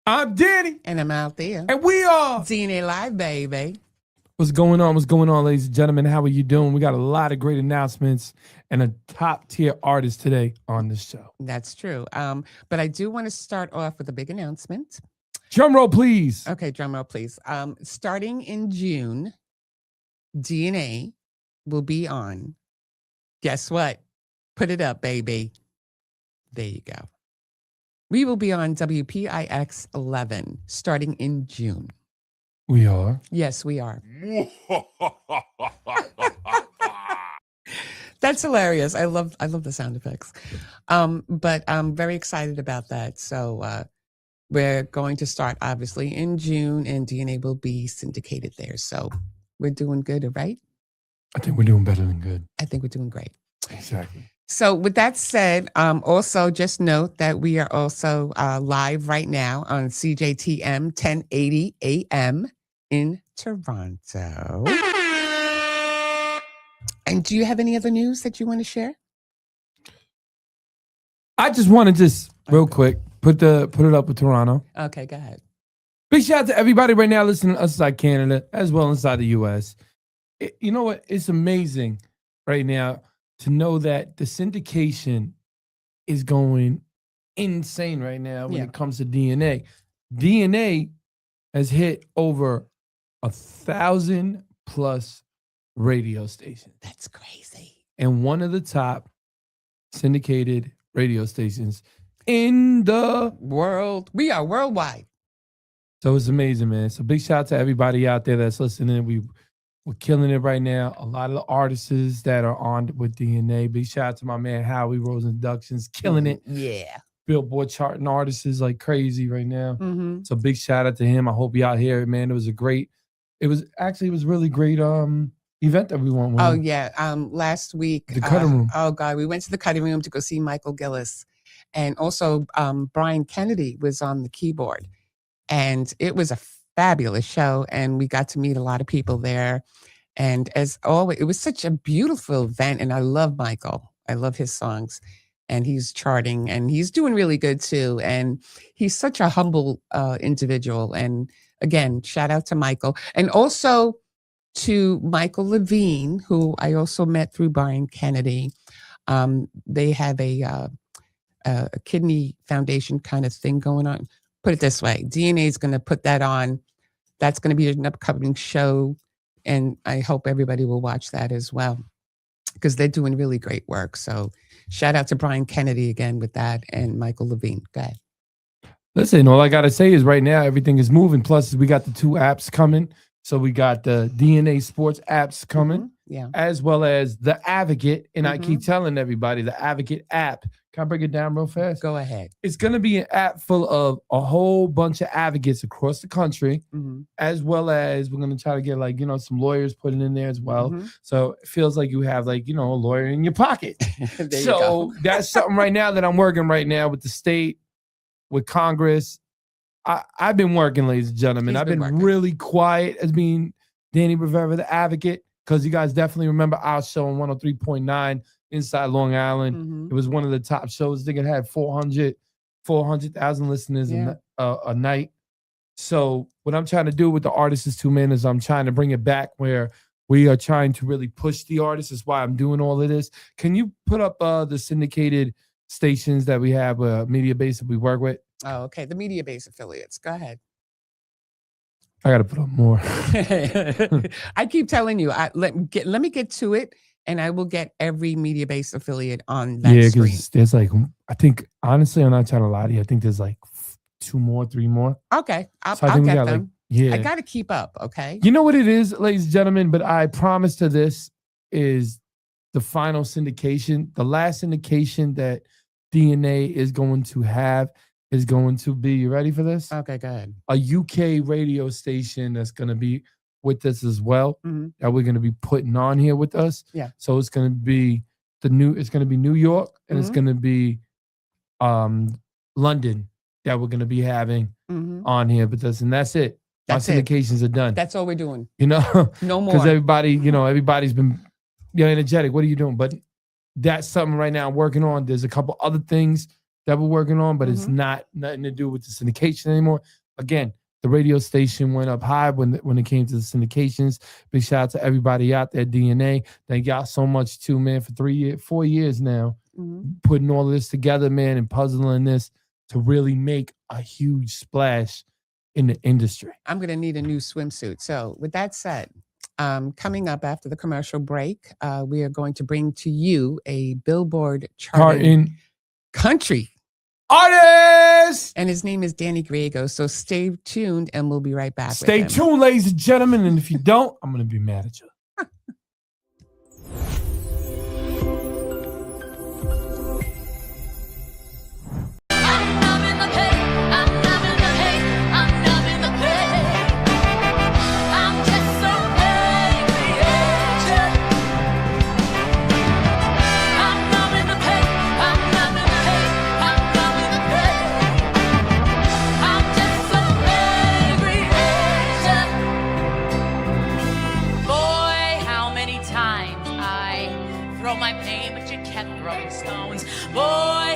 I'm Danny. And I'm out there. And we are DNA Live, baby. What's going on? What's going on, ladies and gentlemen? How are you doing? We got a lot of great announcements and a top tier artist today on the show. That's true. But I do want to start off with a big announcement. Drum roll, please. Okay, drum roll, please. Starting in June, DNA will be on. Guess what? Put it up, baby. There you go. We will be on WPIX 11 starting in June. We are. Yes, we are. That's hilarious. I love the sound effects. But I'm very excited about that. So we're going to start obviously in June, and DNA will be syndicated there. So we're doing good, right? I think we're doing better than good. I think we're doing great. Exactly. So with that said, also just note that we are also live right now on CJTM 1080 AM in Toronto. And do you have any other news that you want to share? I just want to real quick put it up with Toronto. Okay, go ahead. Big shout out to everybody right now listening to us inside Canada as well inside the US. You know what? It's amazing right now to know that the syndication is going insane right now when it comes to DNA. DNA has hit over 1,000+ radio stations. That's crazy. And one of the top syndicated radio stations in the world. We are worldwide. So it's amazing, man. So big shout out to everybody out there that's listening. We're killing it right now. A lot of the artists that are on with DNA. Big shout out to my man Howie Rose Inductions, killing it. Yeah. Billboard charting artists like crazy right now. Mm-hmm. So big shout out to him. I hope you out here, man. It was really great event that we went with. Oh yeah. Last week. The cutting room. Oh God, we went to the cutting room to go see Michael Gillis. And also Brian Kennedy was on the keyboard. And it was a fabulous show, and we got to meet a lot of people there. And as always, it was such a beautiful event, and I love Michael. I love his songs, and he's charting, and he's doing really good too. And he's such a humble individual. And again, shout out to Michael, and also to Michael Levine, who I also met through Brian Kennedy. They have a kidney foundation kind of thing going on. Put it this way, DNA is going to put that on. That's going to be an upcoming show, and I hope everybody will watch that as well, because they're doing really great work. So shout out to Brian Kennedy again with that, and Michael Levine. Go ahead. Listen, all I got to say is right now, everything is moving. Plus, we got the 2 apps coming. So we got the DNA Sports apps coming, as well as the Advocate. And I keep telling everybody, the Advocate app. Can I break it down real fast? Go ahead. It's going to be an app full of a whole bunch of advocates across the country, as well as we're going to try to get some lawyers put in there as well. So it feels like you have a lawyer in your pocket. So that's something right now that I'm working right now with the state, with Congress. I've been working, ladies and gentlemen. I've been really quiet as being Danny Rivera, the Advocate, because you guys definitely remember our show on 103.9 inside Long Island. It was one of the top shows. I think it had 400,000 listeners a night. So what I'm trying to do with the artists too, man, is I'm trying to bring it back where we are trying to really push the artists. That's why I'm doing all of this. Can you put up the syndicated stations that we have, media base that we work with? Oh, okay. The media base affiliates. Go ahead. I got to put up more. I keep telling you, let me get to it, and I will get every media base affiliate on that screen. Yeah, there's I think, honestly, I'm not trying to lie to you. I think there's 2 more, 3 more. Okay. I'll get them. I got to keep up, okay? You know what it is, ladies and gentlemen, but I promise to this is the final syndication. The last syndication that DNA is going to have is going to be, you ready for this? Okay, go ahead. A UK radio station that's going to be with us as well, that we're going to be putting on here with us. Yeah. So it's going to be New York, and it's going to be London that we're going to be having on here with us, and that's it. Our syndications are done. That's all we're doing. No more. Because everybody's been energetic. What are you doing? But that's something right now I'm working on. There's a couple other things that we're working on, but it's nothing to do with the syndication anymore. Again, the radio station went up high when it came to the syndications. Big shout out to everybody out there, DNA. Thank y'all so much too, man, for 4 years now, putting all of this together, man, and puzzling this to really make a huge splash in the industry. I'm going to need a new swimsuit. So with that said, coming up after the commercial break, we are going to bring to you a Billboard charting country artist, and his name is Danny Griego. So stay tuned, and we'll be right back. Stay tuned, ladies and gentlemen. And if you don't, I'm going to be mad at you. Boy,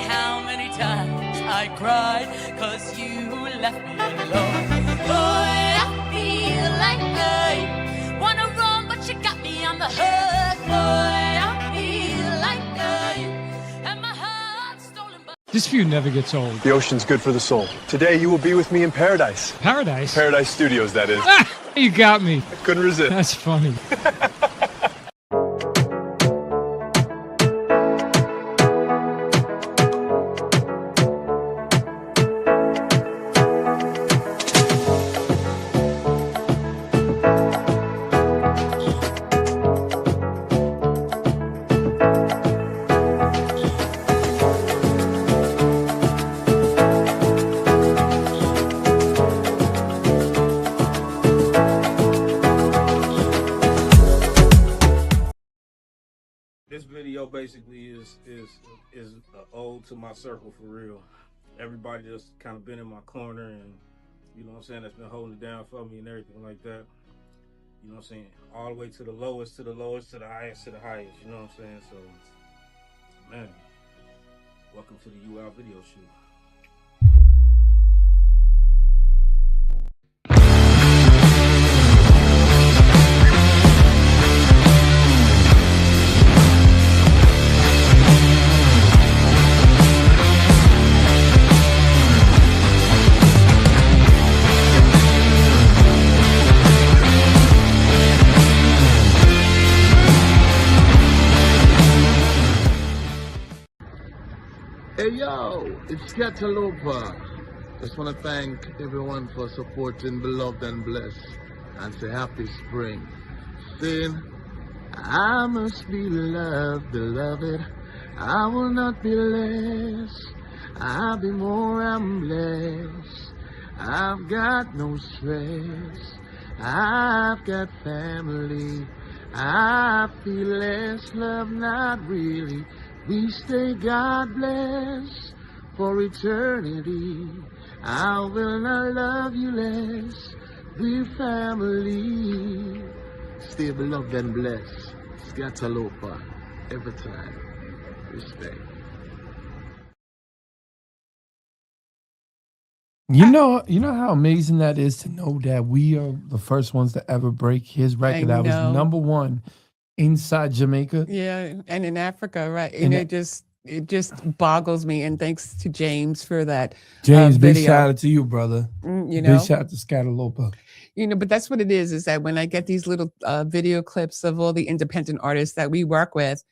how many times I cried 'cause you left me alone. Boy, I feel like I wanna run, but you got me on the hook. Boy, I feel like I have my heart stolen by... This view never gets old. The ocean's good for the soul. Today you will be with me in paradise. Paradise? Paradise Studios, that is. Ah, you got me. I couldn't resist. That's funny. This video basically is an ode to my circle, for real. Everybody just kind of been in my corner, and you know what I'm saying, that's been holding it down for me and everything like that. You know what I'm saying? All the way to the lowest, to the lowest, to the highest, to the highest. You know what I'm saying? So, man, welcome to the You Out video shoot. Hey yo, it's Catalopa. Just want to thank everyone for supporting Beloved and Blessed and say happy spring. Saying, I must be loved, beloved. I will not be less. I'll be more, I'm blessed. I've got no stress. I've got family. I feel less love, not really. We stay God bless for eternity. I will not love you less. We're family. Stay beloved and blessed. Scatalopa. Every time. Respect. You know how amazing that is to know that we are the first ones to ever break his record. That was #1 inside Jamaica. Yeah, and in Africa, right? And it just boggles me. And thanks to James for that. James, big shout out to you, brother. You know, big shout out to Scatalopa. You know, but that's what it is that when I get these little video clips of all the independent artists that we work with,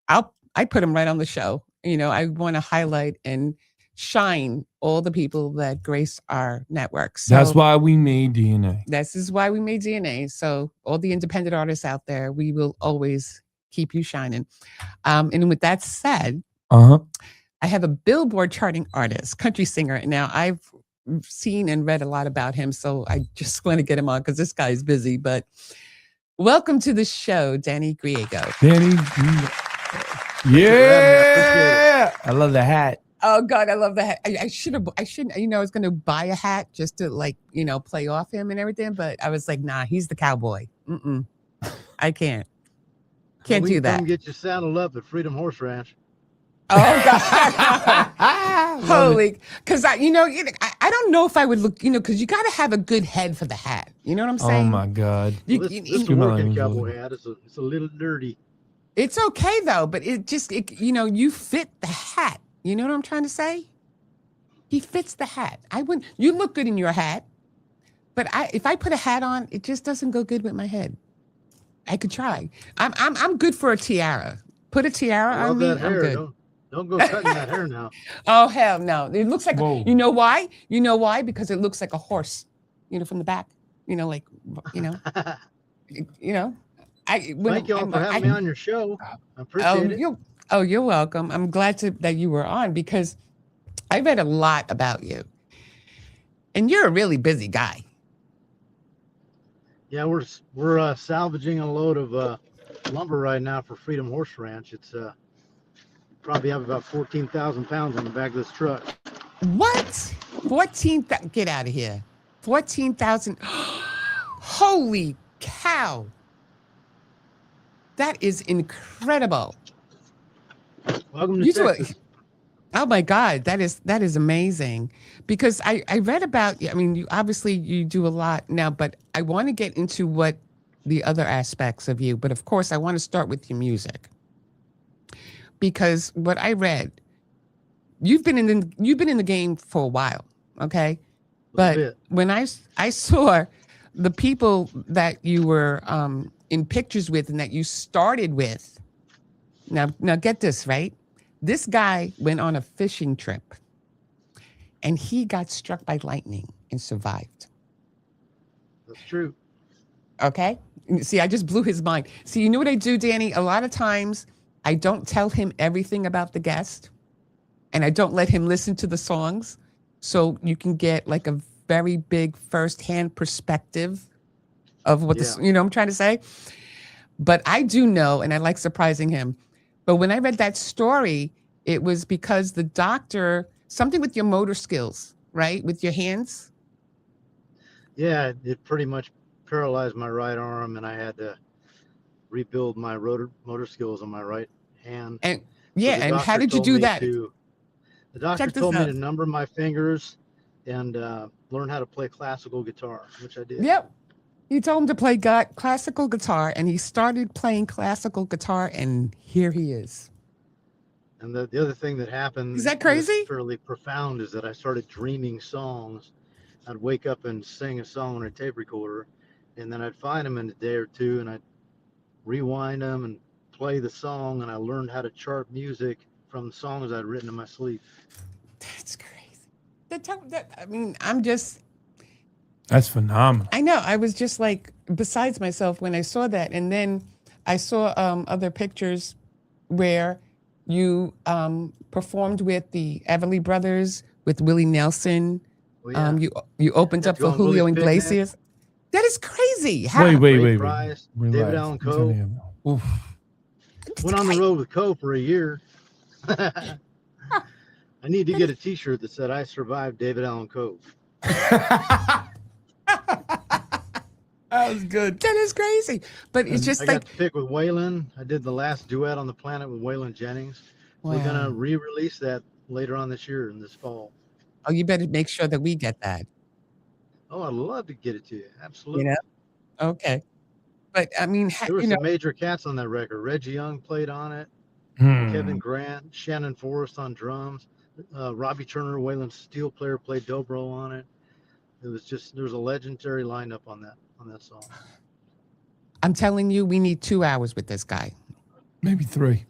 I put them right on the show. You know, I want to highlight and shine all the people that grace our network. So that's why we made DNA. This is why we made DNA. So all the independent artists out there, we will always keep you shining. And with that said, I have a Billboard charting artist, country singer. Now I've seen and read a lot about him, so I just want to get him on because this guy's busy. But welcome to the show, Danny Griego. Danny, yeah, I love the hat. Oh God, I love the hat. I shouldn't, you know, I was going to buy a hat just to play off him and everything. But I was like, nah, he's the cowboy. I can't do that. Come get you saddled up at Freedom Horse Ranch. Oh God! Holy, because I don't know if I would look, because you got to have a good head for the hat. You know what I'm Oh saying? my God. You, Well, you- this is a Scream out working like cowboy Angel. hat. It's a little dirty. it's okay though, but you fit the hat. You know what I'm trying to say? He fits the hat. I wouldn't. You look good in your hat, but if I put a hat on, it just doesn't go good with my head. I could try. I'm good for a tiara. Put a tiara I on love me. that I'm hair. good. Don't go cutting that hair now. Oh hell no! It looks like Whoa. you know why? You know why? Because it looks like a horse. From the back. Like you know. You know. Thank y'all for having me on your show. I appreciate it. You're welcome. I'm glad that you were on because I read a lot about you, and you're a really busy guy. Yeah, we're salvaging a load of lumber right now for Freedom Horse Ranch. It's probably have about 14,000 pounds on the back of this truck. What? 14,000? Get out of here. 14,000. Holy cow. That is incredible. Welcome to You do it. Texas. Oh my God, that is amazing. Because I read about you. I mean, you do a lot now, but I want to get into what the other aspects of you. But of course, I want to start with your music. Because what I read, you've been in the game for a while, okay? But when I saw the people that you were in pictures with and that you started with, now get this, right? This guy went on a fishing trip and he got struck by lightning and survived. That's true. Okay? See, I just blew his mind. See, you know what I do, Danny? A lot of times I don't tell him everything about the guest and I don't let him listen to the songs so you can get like a very big firsthand perspective of what I'm trying to say. But I do know, and I like surprising him. But when I read that story, it was because the doctor, something with your motor skills, right? With your hands. Yeah, it pretty much paralyzed my right arm, and I had to rebuild my motor skills on my right hand. And and how did you do that? The doctor told me to number my fingers and learn how to play classical guitar, which I did. Yep. He told him to play classical guitar, and he started playing classical guitar, and here he is. And the other thing that happened, is that crazy? Fairly profound, is that I started dreaming songs. I'd wake up and sing a song on a tape recorder, and then I'd find them in a day or two, and I'd rewind them and play the song, and I learned how to chart music from the songs I'd written in my sleep. That's crazy. That's phenomenal. I know. I was just like besides myself when I saw that. And then I saw other pictures where you performed with the Everly Brothers, with Willie Nelson. Oh, yeah. You opened up for Julio Iglesias. That is crazy. Wait. Price, David Allen Coe. Went on the road with Coe for a year. I need to get a T-shirt that said "I survived David Allen Coe." That was good. That is crazy. But it's just I got to pick with Waylon. I did the last duet on the planet with Waylon Jennings. Wow. We're gonna re-release that later on this year in this fall. Oh, you better make sure that we get that. Oh, I'd love to get it to you. Absolutely. Okay. But I mean, there were some major cats on that record. Reggie Young played on it. Kevin Grant, Shannon Forrest on drums. Robbie Turner, Waylon's steel player, played dobro on it. It was just, there was a legendary lineup on that song. I'm telling you, we need 2 hours with this guy. Maybe 3.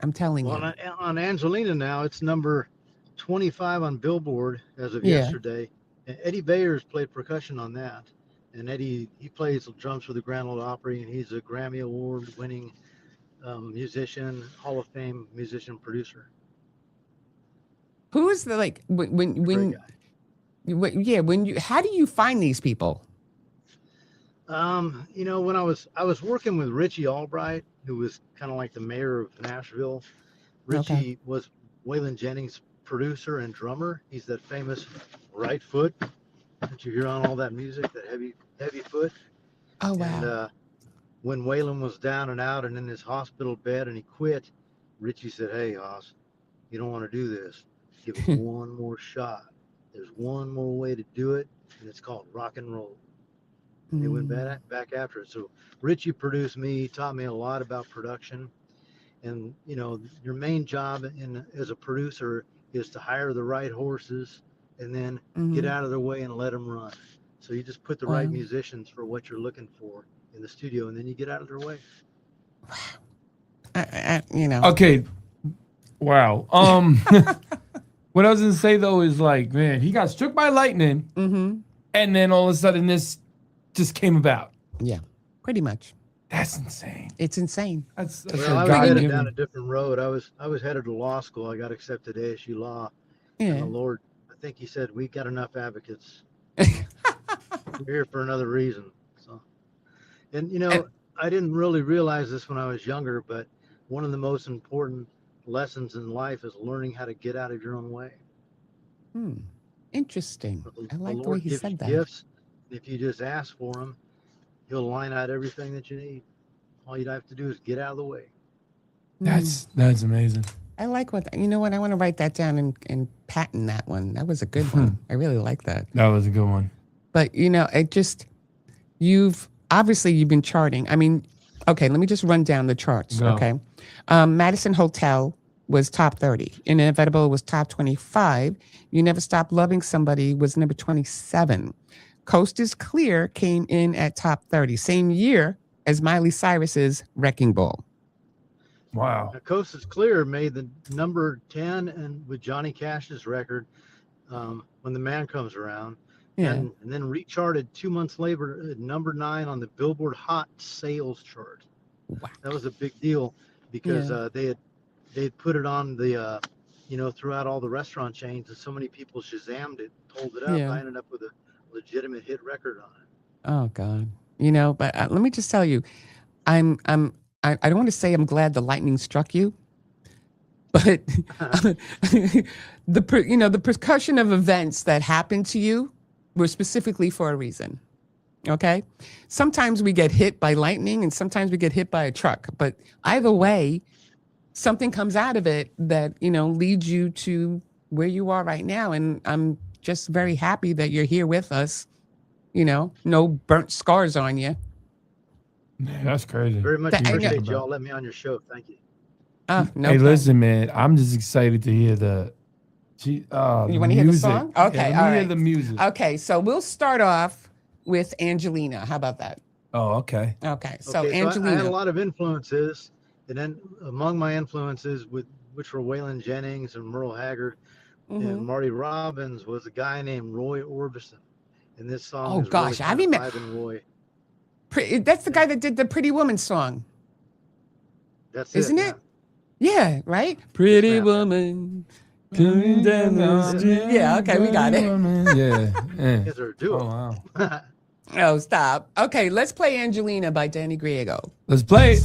I'm telling you. On Angelina now, it's number 25 on Billboard as of yesterday. And Eddie Bayers played percussion on that. And Eddie, he plays drums for the Grand Ole Opry, and he's a Grammy Award winning musician, Hall of Fame musician, producer. Who is the how do you find these people? When I was working with Richie Albright, who was kind of like the mayor of Nashville. Richie was Waylon Jennings' producer and drummer. He's that famous right foot that you hear on all that music, that heavy foot. Oh wow. And when Waylon was down and out and in his hospital bed and he quit, Richie said, "Hey, Oz, you don't want to do this. Give it one more shot. There's one more way to do it, and it's called rock and roll." And they went back after it. So Richie produced me, taught me a lot about production. And, your main job as a producer is to hire the right horses and then get out of their way and let them run. So you just put the right musicians for what you're looking for in the studio, and then you get out of their way. Okay. Wow. What I was going to say, though, is like, man, he got struck by lightning, and then all of a sudden this just came about. Yeah, pretty much. That's insane. It's insane. That's Well, I was headed down a different road. I was headed to law school. I got accepted to ASU Law. Yeah. And the Lord, I think he said, we got enough advocates. We're here for another reason. So, and I didn't really realize this when I was younger, but one of the most important lessons in life is learning how to get out of your own way. Interesting. I like the way he said that. Gifts. If you just ask for them, he'll line out everything that you need. All you'd have to do is get out of the way. That's amazing. I like what, I want to write that down and patent that one. That was a good one. I really like that. That was a good one. But, it just, you've been charting. I mean, okay, let me just run down the charts. Go. Okay. Madison Hotel was top 30. Inevitable was top 25. You Never Stop Loving Somebody was number 27. Coast is Clear came in at top 30, same year as Miley Cyrus's Wrecking Ball. Wow. Now, Coast is Clear made the number 10 and with Johnny Cash's record, When the Man Comes Around. Yeah. And then recharted 2 months later at number 9 on the Billboard Hot Sales chart. Wow. That was a big deal because they had put it on the throughout all the restaurant chains, and so many people Shazammed it, pulled it up. Yeah. I ended up with a legitimate hit record on it. Oh God. But let me just tell you, I don't want to say I'm glad the lightning struck you, but the percussion of events that happened to you were specifically for a reason. Okay. Sometimes we get hit by lightning and sometimes we get hit by a truck, but either way, something comes out of it that, leads you to where you are right now. And I'm just very happy that you're here with us. No burnt scars on you. Man, that's crazy. Very much appreciate y'all letting me on your show. Thank you. No. Hey, listen, man, I'm just excited to hear you want to hear the song? Okay, yeah, all right. Hear the music. Okay, so we'll start off with Angelina. How about that? Oh, okay. Okay, so I Angelina. had a lot of influences, and then among my influences, which were Waylon Jennings and Merle Haggard and Marty Robbins, was a guy named Roy Orbison. And this song Oh is gosh, really I remember. Ivan Roy. That's the guy that did the Pretty Woman song, That's isn't it? it? Yeah, right. Pretty Yeah. woman coming down the street. Yeah, okay, we got it. Yeah. Yeah. Yes, sir. Do it. Oh, wow. Oh, stop. Okay, let's play Angelina by Danny Griego. Let's play it.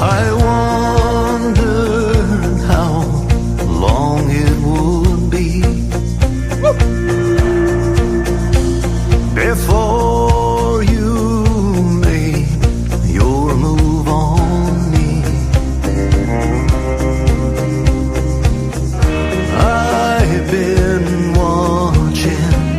I wondered how long it would be before you made your move on me. I've been watching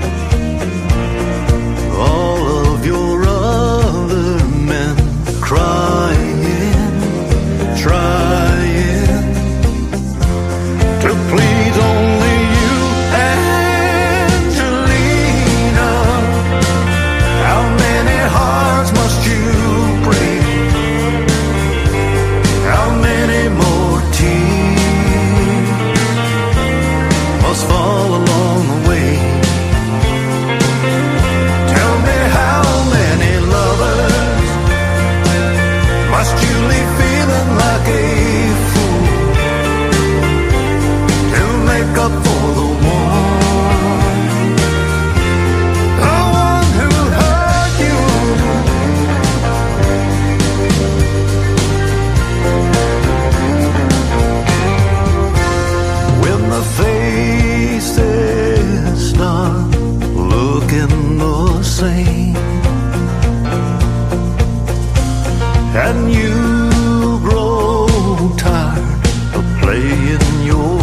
sing, and you grow tired of playing your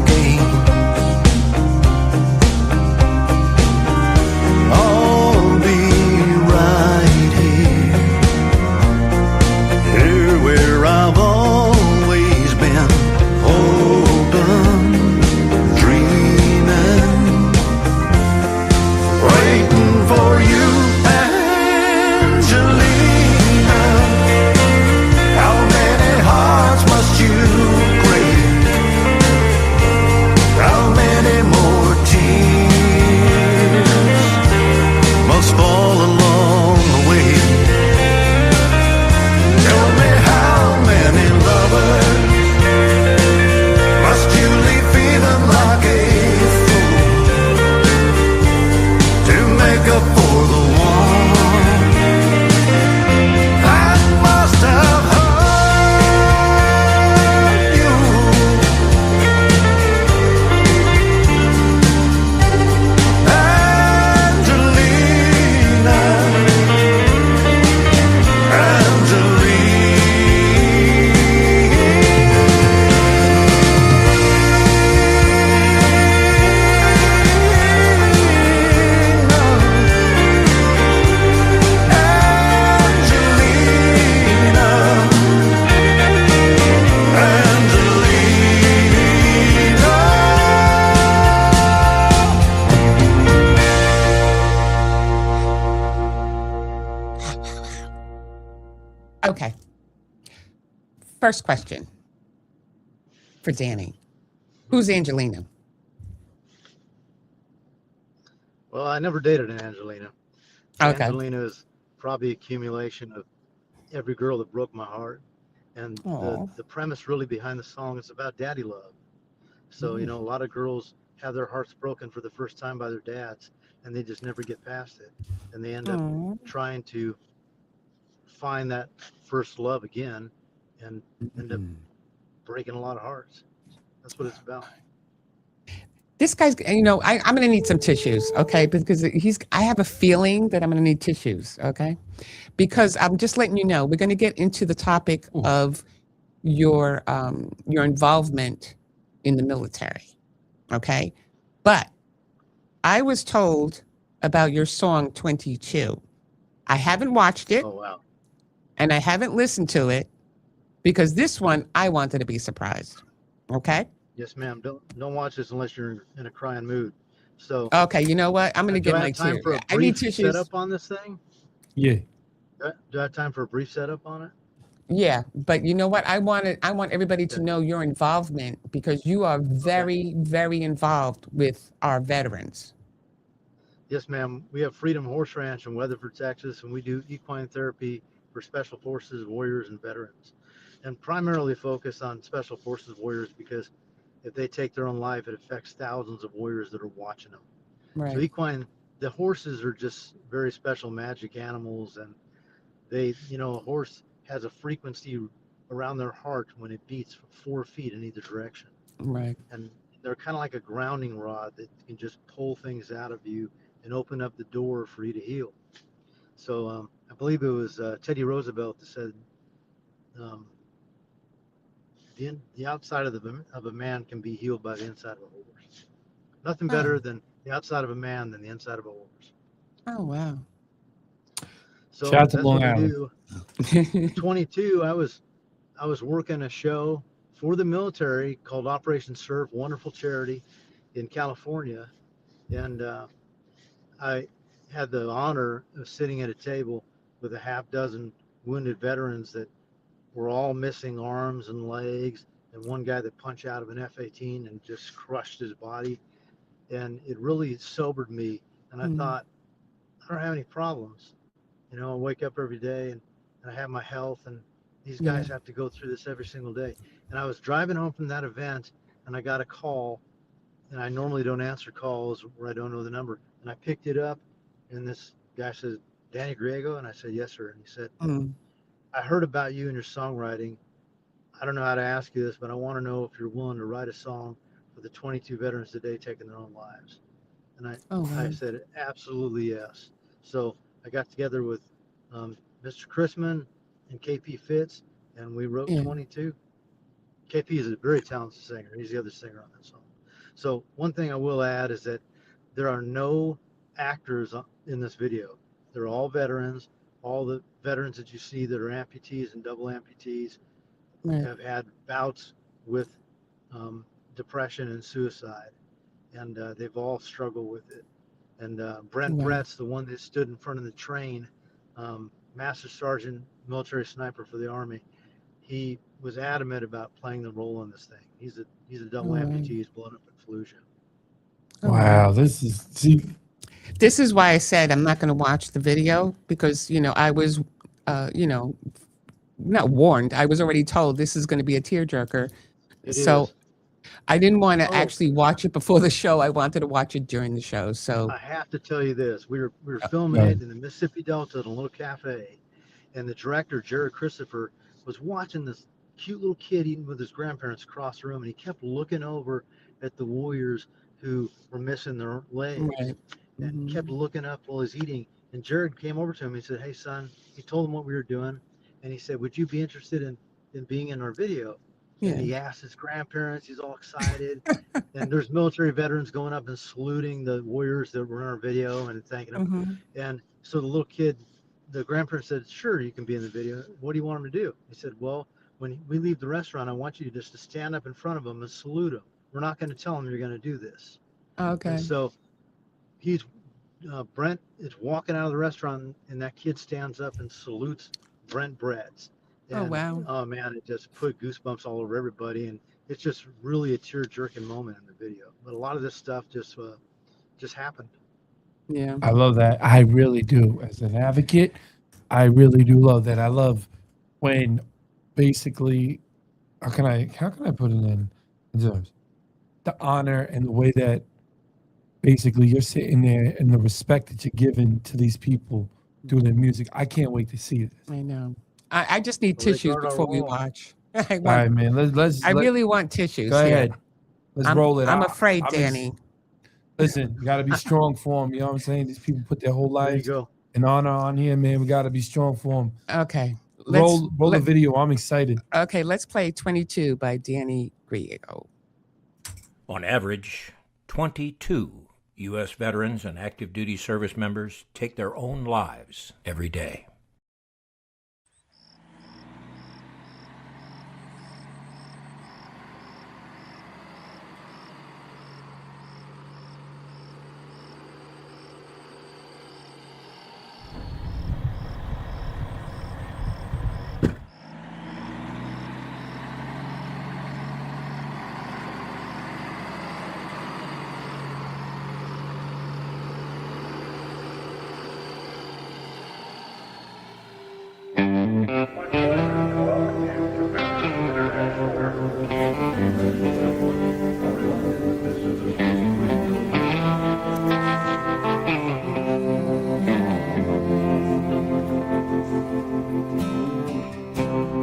game. I'll be right here where I've always been, open, dreaming, waiting for you, Angelina. How many hearts must you break? How many more tears must fall along the way? Tell me, how many lovers must you leave feeling like a fool to make up for the one that must have hurt you? Okay. First question for Danny. Who's Angelina? Well, I never dated an Angelina. Okay. Angelina is probably accumulation of every girl that broke my heart. And Aw. the premise really behind the song is about daddy love. So, you know, a lot of girls have their hearts broken for the first time by their dads, and they just never get past it. And they end up Aw. trying to find that first love again and end up breaking a lot of hearts. That's what it's about. This guy's, you know, I'm going to need some tissues, okay? Because I have a feeling that I'm going to need tissues, okay? Because I'm just letting you know, we're going to get into the topic of your involvement in the military, okay? But I was told about your song 22. I haven't watched it. Oh, wow. And I haven't listened to it because this one I wanted to be surprised. Okay. Yes, ma'am. Don't watch this unless you're in a crying mood. So, Okay. You know what? I'm going to do get I my have time tear. for a I need brief tissues. setup on this thing? Yeah. Do I have time for a brief setup on it? Yeah, but you know what? I want everybody to know your involvement because you are very, very involved with our veterans. Yes, ma'am. We have Freedom Horse Ranch in Weatherford, Texas, and we do equine therapy for special forces, warriors, and veterans, and primarily focus on special forces warriors because if they take their own life, it affects thousands of warriors that are watching them. Right. So equine, the horses are just very special magic animals, and they, you know, a horse has a frequency around their heart when it beats 4 feet in either direction. Right. And they're kind of like a grounding rod that can just pull things out of you and open up the door for you to heal. So I believe it was Teddy Roosevelt that said, the outside of a man can be healed by the inside of a horse. Nothing better than the outside of a man than the inside of a horse. Oh, wow. So Shout out to that's Long what Island. we do. 22, I was working a show for the military called Operation Serve, wonderful charity in California. And I had the honor of sitting at a table with a half dozen wounded veterans that were all missing arms and legs, and one guy that punched out of an F-18 and just crushed his body. And it really sobered me. And I thought, I don't have any problems. You know, I wake up every day and I have my health, and these guys have to go through this every single day. And I was driving home from that event and I got a call, and I normally don't answer calls where I don't know the number. And I picked it up, and this guy says, Danny Griego? And I said, yes, sir. And he said, I heard about you and your songwriting. I don't know how to ask you this, but I want to know if you're willing to write a song for the 22 veterans today taking their own lives. And I said, absolutely yes. So I got together with Mr. Chrisman and KP Fitz, and we wrote 22. KP is a very talented singer. He's the other singer on that song. So one thing I will add is that there are no actors in this video. They're all veterans. All the veterans that you see that are amputees and double amputees have had bouts with depression and suicide, and they've all struggled with it. And Brent Brett's the one that stood in front of the train, Master Sergeant, military sniper for the Army. He was adamant about playing the role in this thing. He's a double amputee. He's blown up in Fallujah. Wow, this is why I said I'm not going to watch the video, because I was not warned. I was already told this is going to be a tearjerker. So I didn't want to actually watch it before the show. I wanted to watch it during the show. So I have to tell you this: we were filming it in the Mississippi Delta in a little cafe, and the director Jared Christopher was watching this cute little kid eating with his grandparents across the room, and he kept looking over at the warriors who were missing their legs, and kept looking up while he's eating. And Jared came over to him. He said, "Hey, son," he told him what we were doing, and he said, "Would you be interested in being in our video?" And he asked his grandparents. He's all excited. And there's military veterans going up and saluting the warriors that were in our video and thanking them. And so the little kid, the grandparents said, "Sure, you can be in the video. What do you want him to do?" He said, "Well, when we leave the restaurant, I want you just to stand up in front of him and salute him. We're not going to tell him you're going to do this." Okay. And so Brent is walking out of the restaurant, and that kid stands up and salutes Brent Brett's. And, oh, wow. Oh, man, it just put goosebumps all over everybody. And it's just really a tear-jerking moment in the video. But a lot of this stuff just happened. Yeah. I love that. I really do. As an advocate, I really do love that. I love when basically, how can I put it in terms? The honor and the way that basically you're sitting there and the respect that you're giving to these people doing their music. I can't wait to see this. I know. I just need tissues before we watch. All right, man. Let's. I really want tissues. Go ahead. Let's roll it. I'm afraid, Danny. Listen, you got to be strong for them. You know what I'm saying? These people put their whole lives in honor on here, man. We got to be strong for them. Okay. Roll the video. I'm excited. Okay, let's play 22 by Danny Griego. On average, 22 U.S. veterans and active duty service members take their own lives every day.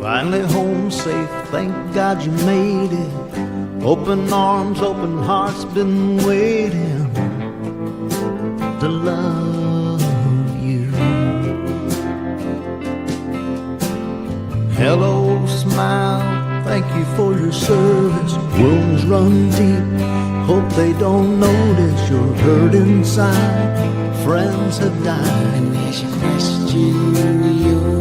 Finally home safe, thank God you made it. Open arms, open hearts, been waiting to love you. Hello, smile, thank you for your service. Wounds run deep, hope they don't notice you're hurt inside. Friends have died, and as you question your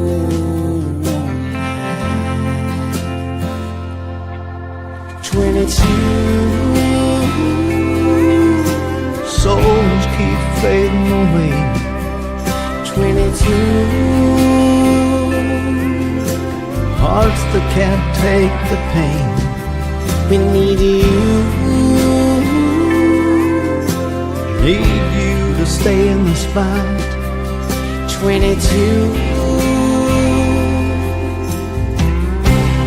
souls keep fading away. 22 hearts that can't take the pain. We need you to stay in this fight. 22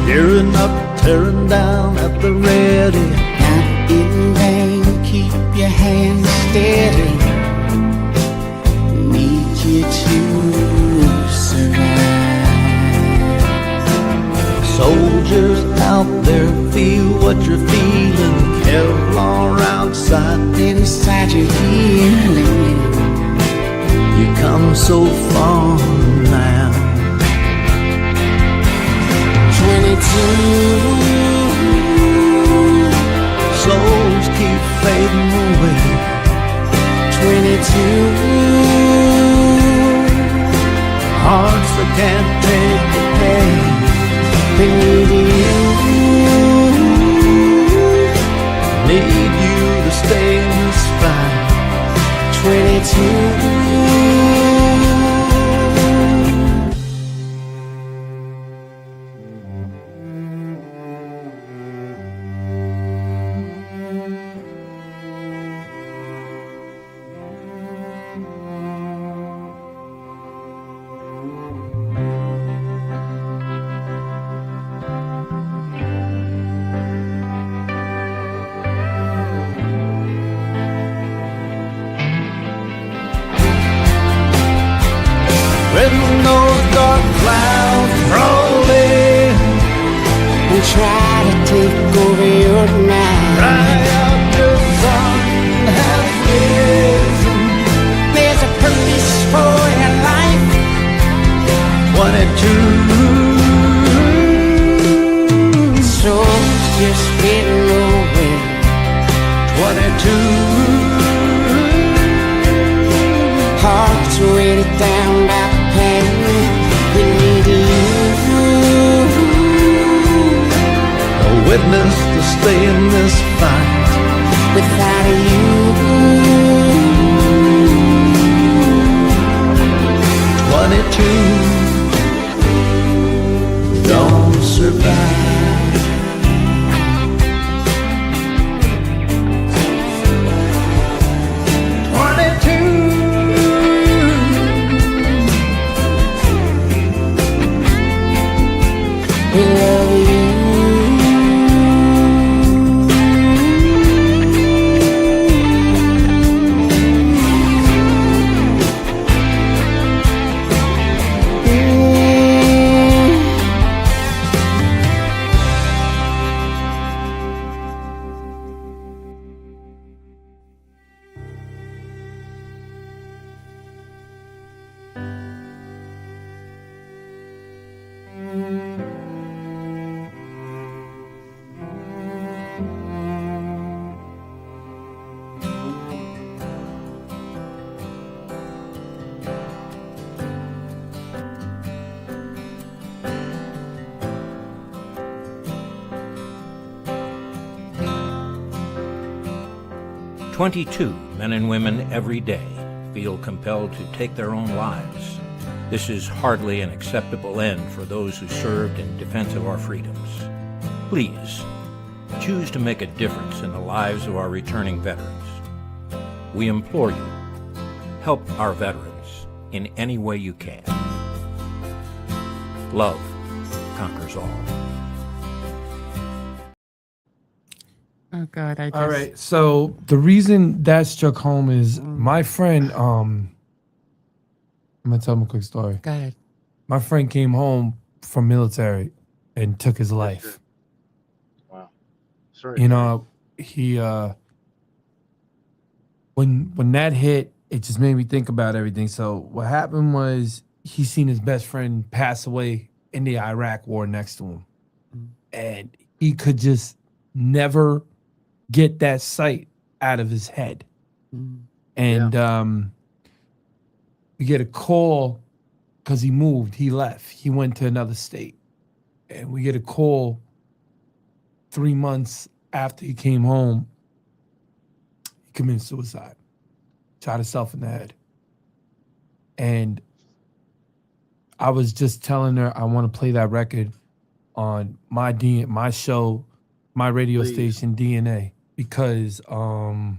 tearing up, tearing down at the ready. Not in vain, keep your hands steady. Need you to survive. Soldiers out there, feel what you're feeling. Kevlar outside, inside you're healing. You come you're so far now. 22. Souls keep fading away. 22. Hearts that can't take the pain. They need you. Need you to stay in this fight. 22. When those dark clouds roll in, And try to take over your night. right after the sun has risen. There's a purpose for your life. 22. Souls just fading away. 22. Hearts weighted down by pain. We need you. A witness to stay in this fight. Without you. 22. Don't survive. 22. We love you. "22 men and women every day feel compelled to take their own lives. This is hardly an acceptable end for those who served in defense of our freedoms. Please, choose to make a difference in the lives of our returning veterans. We implore you, help our veterans in any way you can. Love conquers all." Oh God, I just... All right. So the reason that struck home is my friend. I'm gonna tell him a quick story. Go ahead. My friend came home from military and took his life. Wow. Sorry. You know, he when that hit, it just made me think about everything. So what happened was he seen his best friend pass away in the Iraq war next to him, and he could just never get that sight out of his head. And we get a call because he moved. He left. He went to another state, and we get a call 3 months after he came home. He committed suicide, shot himself in the head. And I was just telling her I want to play that record on my show, my radio Please. station, DNA, because that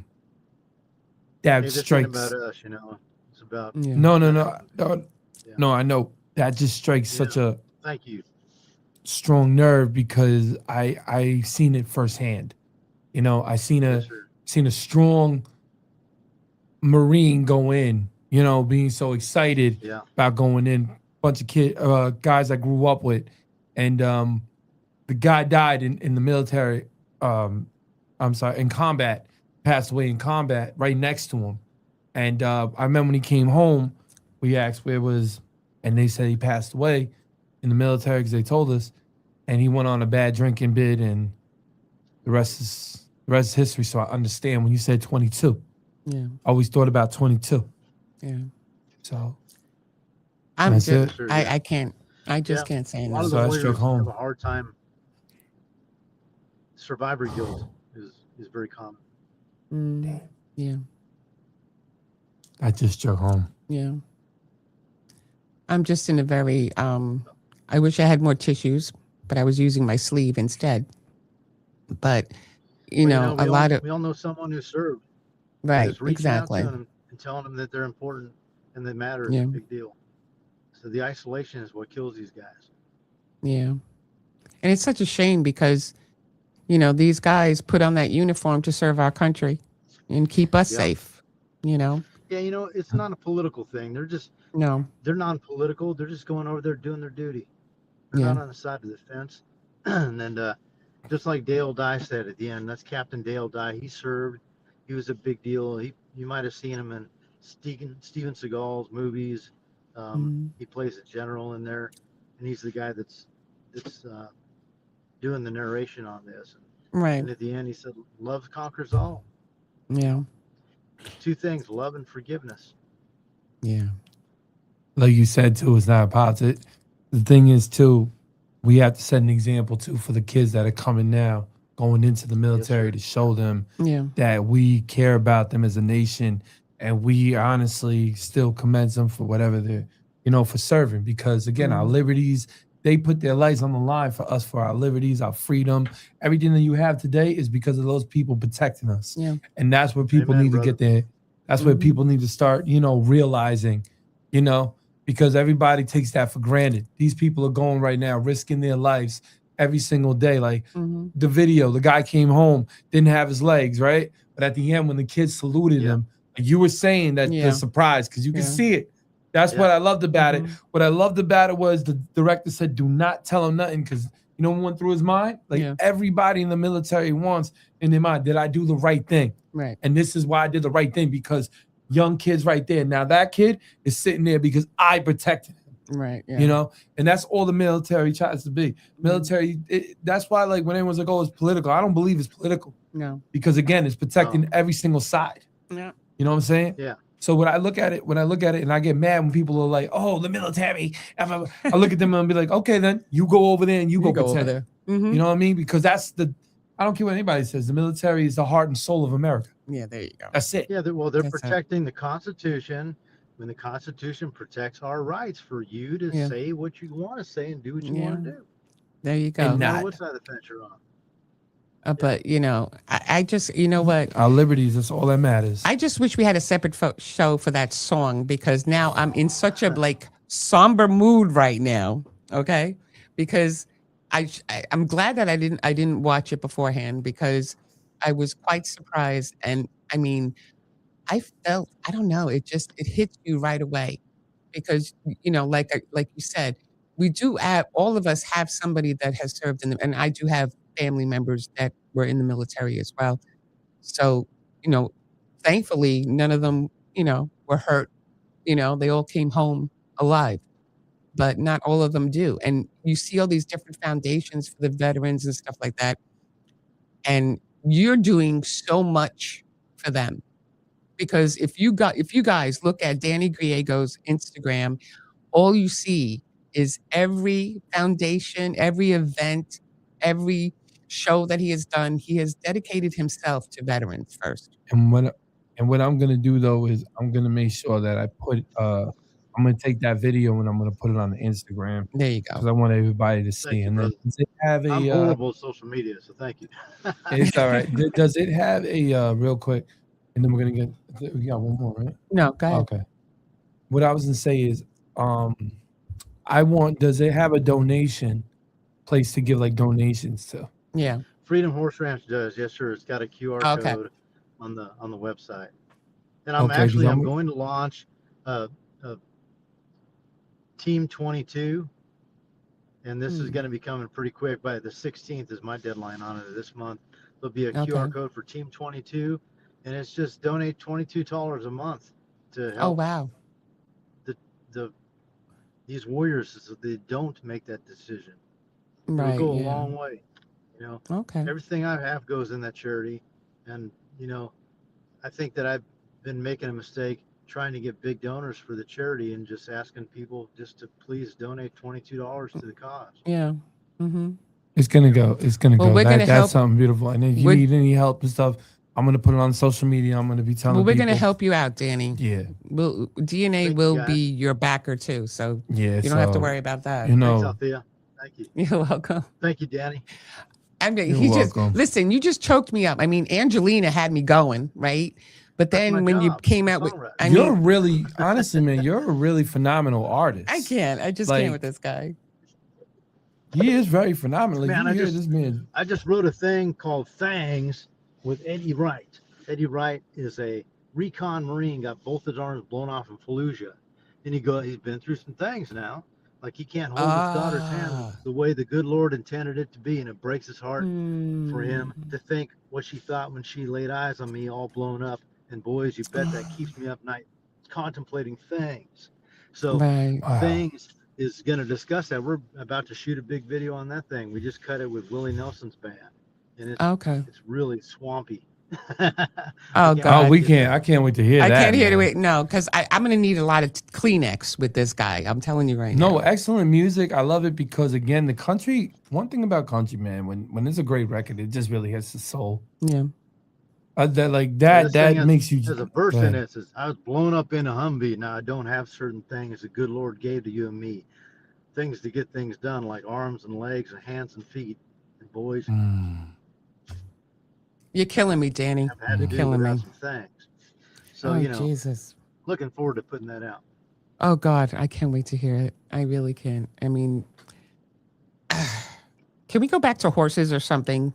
Hey, this ain't strikes. about us, you know. It's about. Yeah. No, Yeah. no, I know that just strikes such a Thank you. strong nerve because I seen it firsthand. You know, I seen Yes, sir. a strong Marine go in, you know, being so excited Yeah. about going in. Bunch of guys I grew up with, and the guy died in the military. I'm sorry, in combat, passed away in combat right next to him. And I remember when he came home, We asked where was, and they said he passed away in the military because they told us, and he went on a bad drinking bid, and the rest is history. So I understand when you said 22. Yeah. I always thought about 22. Yeah. So I'm that's just, it. Sure, yeah. I can't, I just can't say A lot enough. of So the I warriors struck home. have a hard time. Survivor guilt is very common. Yeah. I just struck home. Yeah. I'm just in a very, I wish I had more tissues, but I was using my sleeve instead. But, you know, a lot of, we all know someone who served. right, Just reaching out exactly. to them and telling them that they're important and they matter is Yeah. a big deal. So the isolation is what kills these guys. Yeah. And it's such a shame because, you know, these guys put on that uniform to serve our country and keep us Yep. safe, you know? Yeah, you know, it's not a political thing. No. They're non-political. They're just going over there doing their duty. They're Yeah. not on the side of the fence. And then just like Dale Dye said at the end, that's Captain Dale Dye. He served. He was a big deal. You might have seen him in Steven Seagal's movies. He plays a general in there, and he's the guy that's doing the narration on this. Right. And at the end, he said, "Love conquers all." Yeah. Two things: love and forgiveness. Yeah. Like you said too, it's not politics. The thing is too, we have to set an example too for the kids that are coming now, going into the military to show them Yeah. that we care about them as a nation, and we honestly still commend them for whatever they're, for serving. Because again, our liberties, they put their lives on the line for us, for our liberties, our freedom. Everything that you have today is because of those people protecting us. Yeah. And that's where people Amen, need to brother. get there. That's where people need to start, realizing, because everybody takes that for granted. These people are going right now, risking their lives every single day. Like the video, the guy came home, didn't have his legs, right? But at the end, when the kids saluted him, you were saying that the surprise, because you can see it. That's what I loved about it. What I loved about it was the director said, do not tell him nothing, because what went through his mind? Like everybody in the military wants in their mind, did I do the right thing? Right. And this is why I did the right thing, because young kids right there. Now that kid is sitting there because I protected him. Right. Yeah. And that's all the military tries to be. Military, that's why, like, when everyone's like, oh, it's political, I don't believe it's political. No. Because again, it's protecting every single side. Yeah. You know what I'm saying? Yeah. So when I look at it, and I get mad when people are like, oh, the military, I look at them and be like, okay, then you go over there and you go over protect. there. You know what I mean? Because I don't care what anybody says. The military is the heart and soul of America. Yeah, there you go. That's it. Yeah, they're That's protecting the Constitution. When the Constitution protects our rights for you to say what you want to say and do what you want to do. There you go. And No not- matter what side of the fence you're on. But I just, you know what? Our liberties, that's all that matters. I just wish we had a separate show for that song, because now I'm in such a somber mood right now. Okay, because I'm glad that I didn't watch it beforehand, because I was quite surprised. And I mean, I felt, I don't know, it hits you right away, because like you said, we do have, all of us have somebody that has served in and I do have family members that were in the military as well. So, thankfully none of them, were hurt. They all came home alive, but not all of them do. And you see all these different foundations for the veterans and stuff like that. And you're doing so much for them, because if you guys look at Danny Griego's Instagram, all you see is every foundation, every event, every show that he has done, he has dedicated himself to veterans first. And what I'm gonna do though is I'm gonna make sure that I put I'm gonna take that video and I'm gonna put it on the Instagram. There you go. Because I want everybody to see. you, And then brother. does it have I'm horrible at social media, so thank you. It's all right. Does it have a real quick? And then we're gonna we got one more, right? No, go ahead. Okay. What I was gonna say is, does it have a donation place to give like donations to? Yeah. Freedom Horse Ranch does, yes, sir. It's got a QR Okay. code on the website. And I'm Okay, 'cause I'm I'm- going to launch Team 22, and this is going to be coming pretty quick. By the 16th is my deadline on it this month. There'll be a QR code for Team 22, and it's just donate $22 a month to help Oh wow. these warriors so they don't make that decision. It would Right. go a Yeah. long way. You know, Okay. everything I have goes in that charity, and you know, I think that I've been making a mistake trying to get big donors for the charity and just asking people just to please donate $22 to the cause. Yeah. Mm-hmm. It's gonna go. It's gonna Well, go. we're gonna That's help. something beautiful. And if you We're, need any help and stuff, I'm gonna put it on social media. I'm gonna be telling well, we're people. gonna help you out, Danny. Yeah. DNA Thank you, will guys. be your backer too, so Yeah. you don't have to So worry about that. you Thanks, know, Althea. Thank you. You're welcome. Thank you, Danny. I mean, you're he just welcome. listen. You just choked me up. I mean, Angelina had me going right, but That's my then when you job. came I'm a out with, songwriter. I You're mean, really, honestly, man. You're a really phenomenal artist. I can't. I just Like, can't with this guy. He is very phenomenal. Like, Man, you I hear just this man. I just wrote a thing called Fangs with Eddie Wright. Eddie Wright is a recon Marine, got both his arms blown off in Fallujah. And he's been through some things now. Like he can't hold his daughter's hand the way the good Lord intended it to be, and it breaks his heart for him to think what she thought when she laid eyes on me all blown up. And boys, you bet that keeps me up night contemplating things. So Right. Wow. Things is going to discuss that. We're about to shoot a big video on that thing. We just cut it with Willie Nelson's band, and it's really swampy. Oh God. We can't. I can't wait to hear I that. can't hear man. it. No, because I'm going to need a lot of Kleenex with this guy. I'm telling you right now. No, excellent music. I love it because again, the country. One thing about country, man, when it's a great record, it just really hits the soul. Yeah. That makes you. There's a verse in it that says, "I was blown up in a Humvee. Now I don't have certain things the good Lord gave to you and me, things to get things done, like arms and legs and hands and feet. And boys, You're killing me, Danny. I've had to You're do killing without me. some things. So Oh, you know, Jesus. looking forward to putting that out. Oh God, I can't wait to hear it. I really can. I mean, can we go back to horses or something?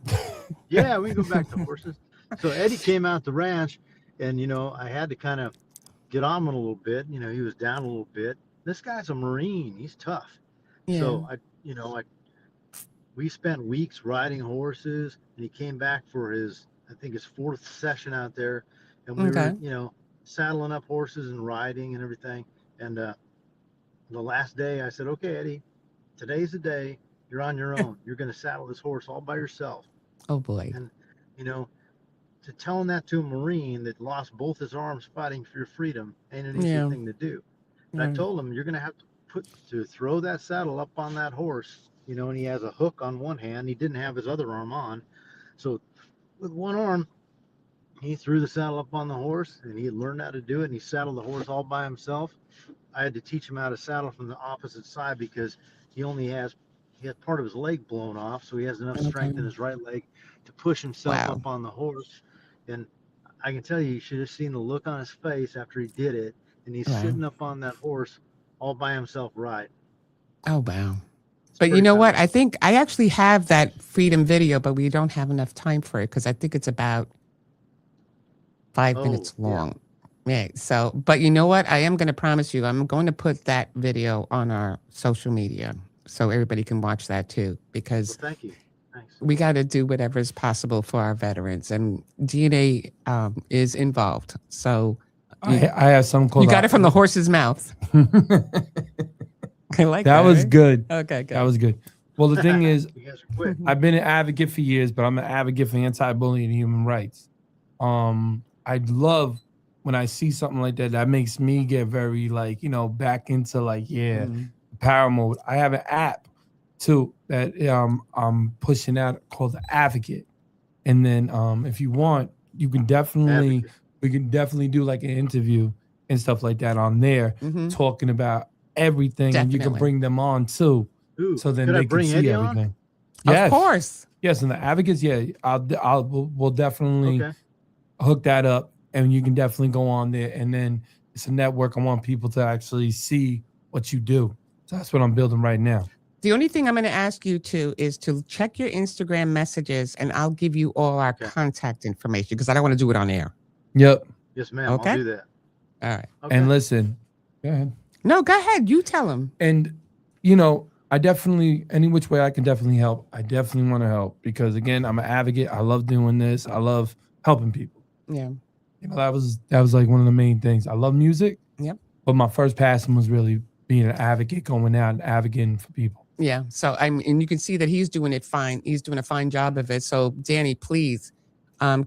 Yeah, we can go back to horses. So Eddie came out the ranch, and you know, I had to kind of get on him a little bit. You know, he was down a little bit. This guy's a Marine. He's tough. Yeah. So we spent weeks riding horses, and he came back for I think his 4th session out there, and we were, you know, saddling up horses and riding and everything. And the last day, I said, "Okay, Eddie, today's the day. You're on your own. You're going to saddle this horse all by yourself." Oh boy. And you know, to telling that to a Marine that lost both his arms fighting for your freedom ain't an easy thing to do. And I told him, you're going to have to throw that saddle up on that horse, you know, and he has a hook on one hand. He didn't have his other arm on. So with one arm, he threw the saddle up on the horse, and he learned how to do it, and he saddled the horse all by himself. I had to teach him how to saddle from the opposite side because he had part of his leg blown off, so he has enough strength in his right leg to push himself up on the horse. And I can tell you should have seen the look on his face after he did it, and he's sitting up on that horse all by himself riding. Oh wow. But you know what? I think I actually have that freedom video, but we don't have enough time for it because I think it's about 5 minutes long. Yeah. So, but you know what? I am going to promise you, I'm going to put that video on our social media so everybody can watch that too, because thank you. Thanks. We got to do whatever is possible for our veterans, and DNA is involved. So I have some called. You got it from the horse's mouth. I like that. That was right? good. Okay, good. That was good. Well, the thing is, You guys are quick. I've been an advocate for years, but I'm an advocate for anti-bullying and human rights. I love when I see something like that. That makes me get very back into power mode. I have an app too that I'm pushing out called the Advocate, and then if you want, we can definitely do like an interview and stuff like that on there, talking about everything, and you can bring them on too. Ooh, so then could I they can bring see Eddie everything. on? Of course. Yes, and the Advocates, we'll definitely hook that up, and you can definitely go on there. And then it's a network. I want people to actually see what you do. So that's what I'm building right now. The only thing I'm going to ask you is to check your Instagram messages, and I'll give you all our contact information because I don't want to do it on air. Yep. Yes, ma'am. Okay. I'll do that. All right. Okay. And listen, go ahead. No, go ahead. You tell them. And I definitely, any which way I can definitely help. I definitely want to help because again, I'm an advocate. I love doing this. I love helping people. Yeah. That was like one of the main things. I love music. Yep. But my first passion was really being an advocate, going out and advocating for people. Yeah. So and you can see that he's doing it fine. He's doing a fine job of it. So Danny, please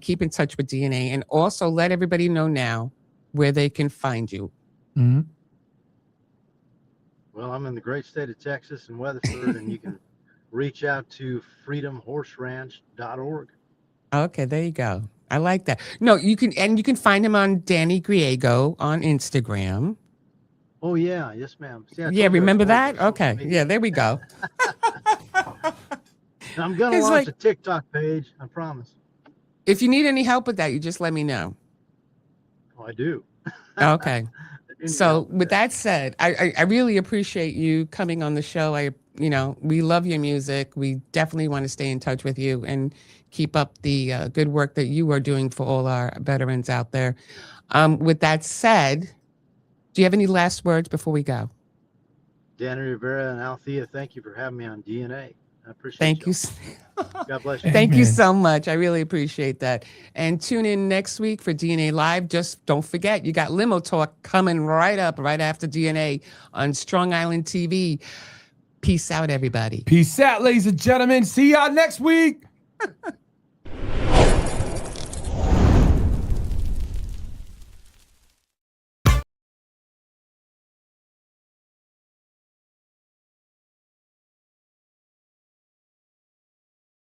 keep in touch with DNA, and also let everybody know now where they can find you. Mm-hmm. Well, I'm in the great state of Texas and Weatherford, and you can reach out to freedomhorseranch.org. Okay, there you go. I like that. No, you can find him on Danny Griego on Instagram. Oh yeah, yes, ma'am. See, Yeah, remember that? Okay. Yeah, there we go. I'm gonna launch a TikTok page, I promise. If you need any help with that, you just let me know. Oh, I do. Okay. So with that said, I really appreciate you coming on the show. We love your music. We definitely want to stay in touch with you and keep up the good work that you are doing for all our veterans out there. With that said, do you have any last words before we go? Danny Rivera and Althea, thank you for having me on DNA. I appreciate Thank you. God bless you. Thank you so much. I really appreciate that. And tune in next week for DNA Live. Just don't forget, you got Limo Talk coming right up right after DNA on Strong Island TV. Peace out, everybody. Peace out, ladies and gentlemen. See y'all next week.